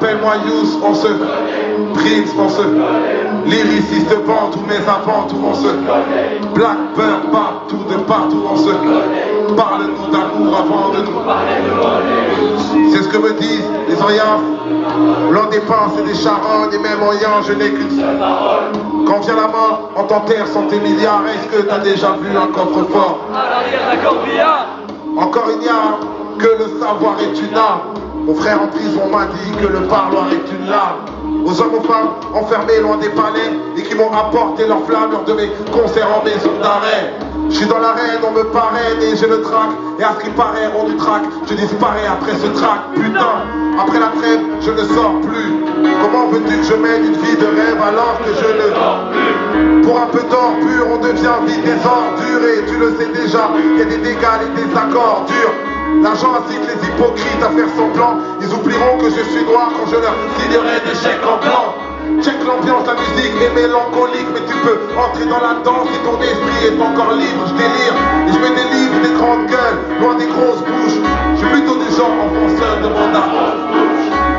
Appelle-moi Yous, on se Prince, on se lyriciste band, tous mes avant, tout on se Blackbird, partout de partout, on se parle-nous d'amour avant de nous. C'est ce que me disent les Orients. L'on dépense et des charognes, et même en yan, je n'ai qu'une seule parole. Quand vient la mort, on t'enterre sans tes milliards. Est-ce que t'as déjà vu un coffre-fort? À l'arrière d'un corbillard. Encore il n'y a que le savoir est une arme. Mon frère en prison m'a dit que le parloir est une larme. Aux hommes, aux femmes, enfermés loin des palais et qui m'ont apporté leur flamme lors de mes concerts en maison d'arrêt. Je suis dans l'arène, on me parraine et j'ai le trac. Et à ce qui paraît, rond du trac, je disparais après ce trac. Putain, après la trêve, je ne sors plus. Comment veux-tu que je mène une vie de rêve alors que je ne dors plus? Pour un peu d'or pur, on devient vite des ordures. Et tu le sais déjà, il y a des dégâts et des accords durs. L'argent incite les hypocrites à faire semblant. Ils oublieront que je suis noir quand je leur signerai des chèques en blanc. Check l'ambiance, la musique est mélancolique. Mais tu peux entrer dans la danse si ton esprit est encore libre. Je délire et je me délivre des grandes gueules, loin des grosses bouches. Je suis plutôt du genre enfonceur de mandat.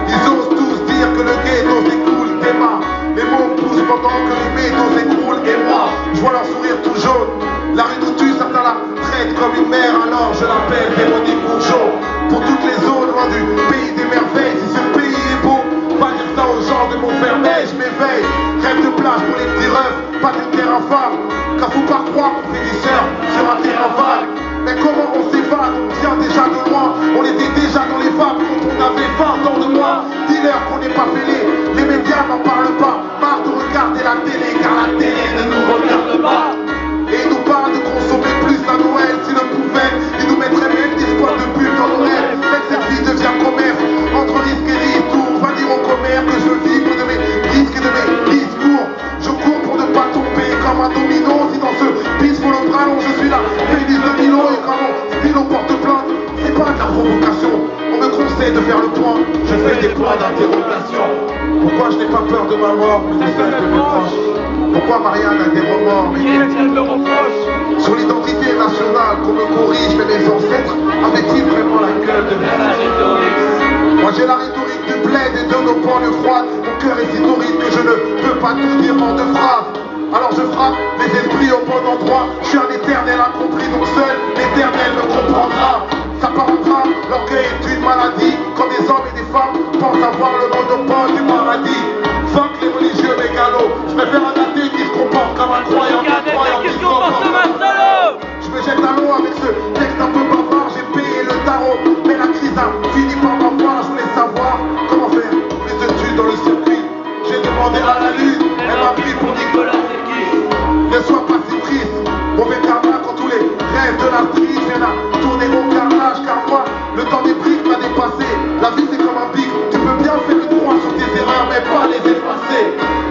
Ils osent tous dire que le ghetto s'écoule des mains. Les mots poussent pendant que les métaux s'écroulent. Et moi, je vois leur sourire tout jaune. La rue d'où tue, certains la traitent comme une mère. Alors je l'appelle Véronique Bourgeot. Pour toutes les zones loin du pays des merveilles. Si ce pays est beau, pas dire ça aux gens de Montfermeil. Je m'éveille, rêve de plage pour les petits refs, pas de terrain femme. Car faut pas croire qu'on fait du surf sur un terrain vague. Mais comment on s'évade? On vient déjà de loin. On était déjà dans les vagues quand on avait 20 ans de moins. Dis-leur qu'on n'est pas fêlé. Les médias n'en parlent pas. Marre de regarder la télé, car la télé ne nous regarde pas. Et ils nous parlent de consommer plus à Noël. S'ils le pouvaient, ils nous mettraient même des spots de pub dans nos rêves. Mais cette vie devient commerce. Entre risque et risque, on va dire au commerce que je vibre de mes risques et de mes discours. Je cours pour ne pas tomber comme un domino. Si dans ce peaceful au bras long, je suis là, Félix de Milo. Et quand mon stylo porte plainte, c'est pas de la provocation. On me conseille de faire le point. Je fais des points d'interrogation. Pourquoi je n'ai pas peur de ma mort, mais de celle de mes proches? Pourquoi Marianne a des remords, mais qu'elle me reproche? sur l'identité nationale qu'on me corrige, mais mes ancêtres avaient-ils vraiment la gueule de La rhétorique. Moi j'ai la rhétorique du bled et de nos banlieues froides. Mon cœur est si torride que je ne peux pas tout dire en deux phrases. Alors je frappe mes esprits au bon endroit. Je suis un éternel incompris, donc seul l'éternel me comprendra. Ça part en drame, l'orgueil est une maladie. Quand des hommes et des femmes pensent avoir le monopole du paradis. Fuck les religieux mégalos. Je préfère un athée qui se comporte comme un croyant qui se comporte comme un salaud. Je me jette à l'eau avec ce texte un peu bavard. J'ai payé le tarot, mais la crise a fini par m'avoir. Je voulais savoir comment faire plus de thunes dans le circuit. J'ai demandé à la lune, elle m'a pris pour Nicolas Sergis. Ne sois pas si triste, mauvais karma quand tous les rêves de l'actrice viennent à tourner au carnage. Car moi, le temps des briques m'a dépassé. La vie c'est comme un pic, tu peux bien faire une croix sur tes erreurs, mais pas les effacer.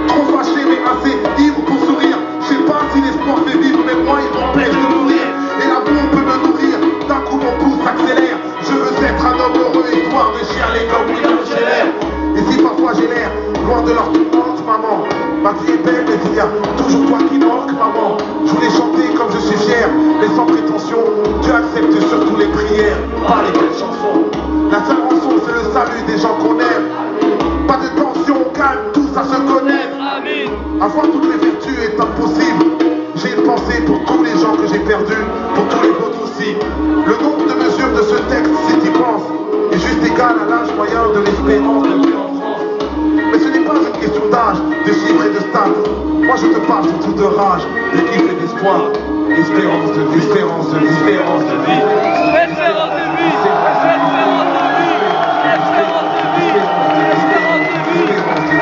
Trop fâché mais assez ivre pour sourire. Je sais pas si l'espoir fait vivre, mais moi il m'empêche de mourir. Et l'amour peut me nourrir, d'un coup mon pouce s'accélère. Je veux être un homme heureux, histoire de chialer comme William Scheller. Et si parfois j'ai l'air loin de leur tourmente, maman, ma vie est belle, mais il y a toujours toi qui manque, maman. Je voulais chanter comme je suis fier, mais sans prétention. Dieu accepte surtout les prières, pas les belles chansons. La seule rançon, c'est le salut des gens qu'on aime. Pas de tension, calme, tous à se connaître. Avoir toutes les vertus est impossible. J'ai une pensée pour tous les gens que j'ai perdus, pour tous les vôtres aussi. Le nombre de mesures de ce texte, si tu y penses, est juste égal à l'âge moyen de l'espérance de vie en France. Mais ce n'est pas une question d'âge, de chiffres et de stats. Moi je te parle surtout de rage, de kiff et d'espoir. Espérance de vie, espérance de vie, espérance de vie. Espérance de vie,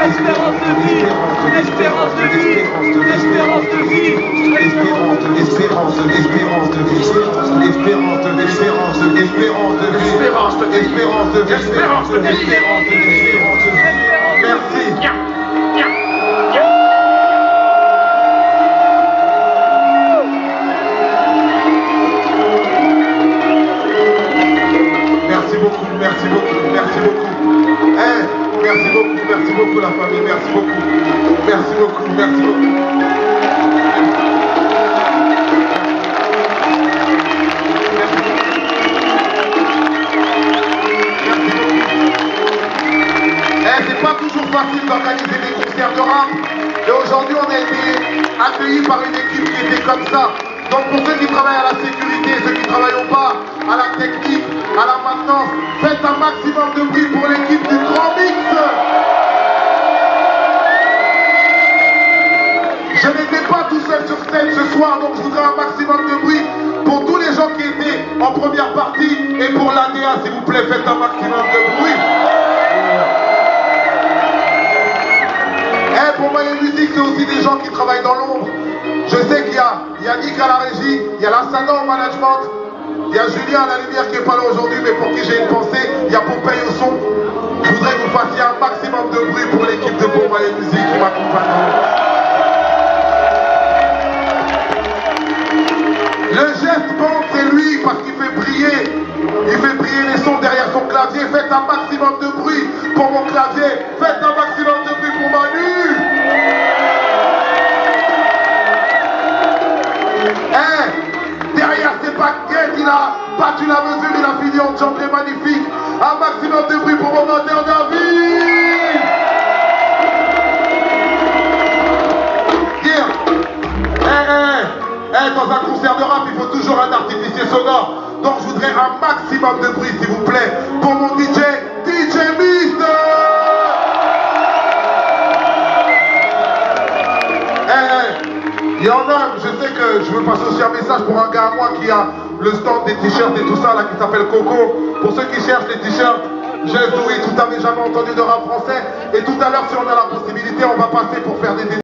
espérance de vie, espérance de vie, espérance de vie, espérance de vie, espérance de vie, espérance de vie, espérance de l'espérance de vie, espérance de l'espérance de vie, espérance de l'espérance de vie, espérance de l'espérance de vie, espérance de l'espérance de vie. Merci. Merci beaucoup, merci beaucoup. Hey, merci beaucoup la famille, merci beaucoup. Merci beaucoup, merci beaucoup. Hey, facile d'organiser des concerts de rap. Et aujourd'hui, on a été accueillis par une équipe qui était comme ça. Donc pour ceux qui travaillent à la sécurité, ceux qui travaillent au bar, à la technique, à la maintenance, faites un maximum de bruit pour l'équipe du Grand Mix. Je n'étais pas tout seul sur scène ce soir, donc je voudrais un maximum de bruit pour tous les gens qui étaient en première partie et pour l'ADA, s'il vous plaît, faites un maximum de bruit. Et pour Moyen Musique, c'est aussi des gens qui travaillent dans l'ombre. Je sais qu'il y a Nick à la régie, il y a Lassana au management, il y a Julien à la lumière qui n'est pas là aujourd'hui, mais pour qui j'ai une pensée, il y a Popeye au son. Je voudrais que vous fassiez un maximum de bruit pour l'équipe de Bon Moyen Musique qui m'accompagne. Le geste bande, c'est lui parce qu'il fait briller les sons derrière son clavier. Faites un maximum de bruit pour mon clavier. Faites un maximum de bruit pour Manu. Derrière c'est pas Guette, il a battu la mesure, il a fini en champion magnifique. Un maximum de bruit pour mon menteur David. Dans un concert de rap, il faut toujours un artificier sonore. Donc je voudrais un maximum de bruit, s'il vous plaît, pour mon DJ Mist. Il y en a, je sais que je veux passer aussi un message pour un gars à moi qui a le stand des t-shirts et tout ça, là, qui s'appelle Coco. Pour ceux qui cherchent les t-shirts, Just Do It, vous n'avez jamais entendu de rap français. Et tout à l'heure, si on a la possibilité, on va passer pour faire des